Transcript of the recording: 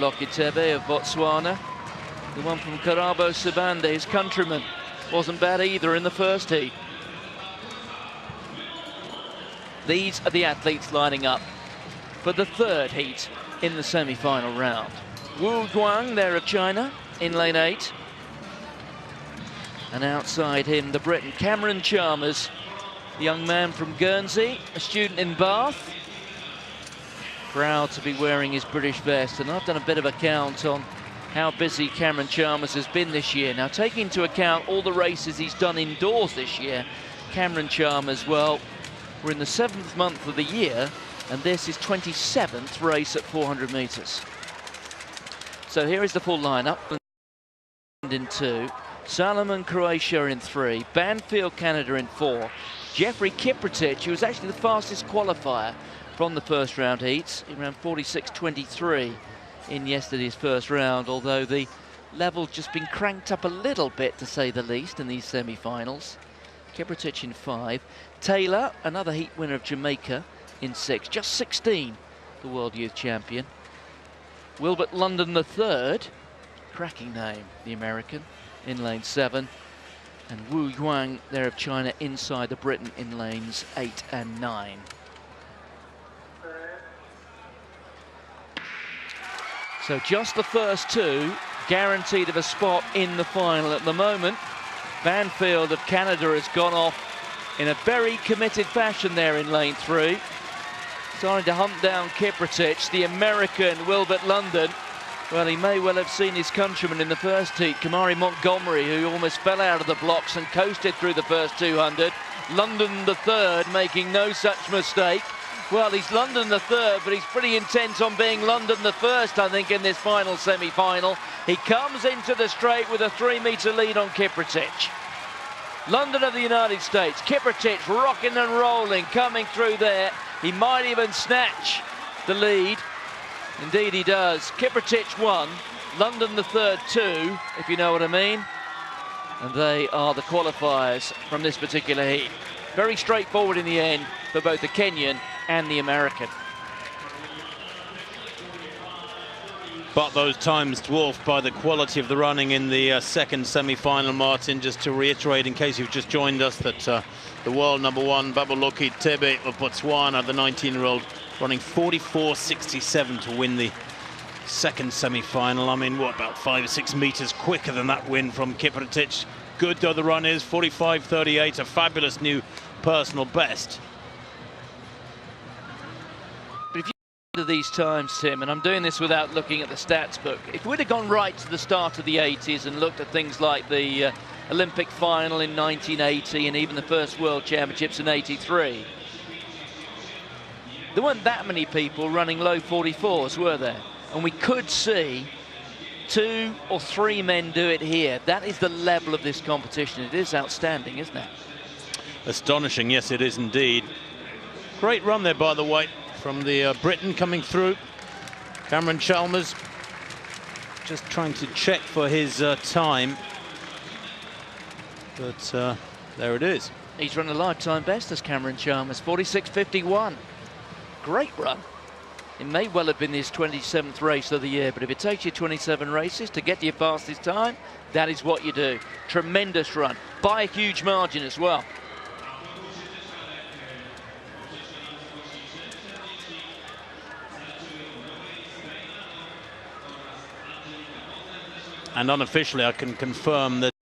Kiprotich of Botswana. The one from Karabo Sibande, his countryman, wasn't bad either in the first heat. These are the athletes lining up for the third heat in the semi-final round. Wu Guang, there of China, in lane 8. And outside him, the Briton Cameron Chalmers, the young man from Guernsey, a student in Bath. Proud to be wearing his British vest. And I've done a bit of a count on how busy Cameron Chalmers has been this year. Now, taking into account all the races he's done indoors this year, Cameron Chalmers, well, we're in the 7th month of the year, and this is 27th race at 400 metres. So here is the full lineup. In 2, Salomon Croatia in 3, Banfield Canada in 4, Geoffrey Kiprotich, who was actually the fastest qualifier from the first round heats. He ran 46.23 in yesterday's first round, although the level's just been cranked up a little bit, to say the least, in these semi-finals. Kiprotich in 5. Taylor, another heat winner of Jamaica, in 6. Just 16, the World Youth Champion. Wilbert London III, cracking name, the American, in lane 7. And Wu Guang, there of China, inside the Briton in lanes 8 and 9. So just the first 2 guaranteed of a spot in the final at the moment. Banfield of Canada has gone off in a very committed fashion there in lane 3. Starting to hunt down Kiprotich, the American Wilbert London. Well, he may well have seen his countryman in the first heat, Kamari Montgomery, who almost fell out of the blocks and coasted through the first 200. London the third, making no such mistake. Well, he's London the third, but he's pretty intent on being London the first, I think, in this final semi-final. He comes into the straight with a 3-metre lead on Kiprotich. London of the United States, Kiprotich rocking and rolling, coming through there. He might even snatch the lead. Indeed he does. Kiprotich 1, London the third 2, if you know what I mean. And they are the qualifiers from this particular heat. Very straightforward in the end for both the Kenyan and the American. But those times dwarfed by the quality of the running in the second semi-final, Martin. Just to reiterate, in case you've just joined us, that the world #1, Babaloki Tebe of Botswana, the 19-year-old, running 44.67 to win the second semi-final. I mean, what, about 5 or 6 meters quicker than that win from Kiprotich. Good though the run is, 45.38, a fabulous new personal best. Of these times, Tim, and I'm doing this without looking at the stats book, if we'd have gone right to the start of the 80s and looked at things like the Olympic final in 1980 and even the first World Championships in 83, there weren't that many people running low 44s, were there? And we could see 2 or 3 men do it here. That is the level of this competition. It is outstanding, isn't it? Astonishing, yes it is indeed. Great run there, by the way, from the Briton coming through. Cameron Chalmers just trying to check for his time, but there it is. He's run a lifetime best as Cameron Chalmers, 46.51. Great run. It may well have been his 27th race of the year, but if it takes you 27 races to get to your fastest time, that is what you do. Tremendous run, by a huge margin as well. And unofficially, I can confirm that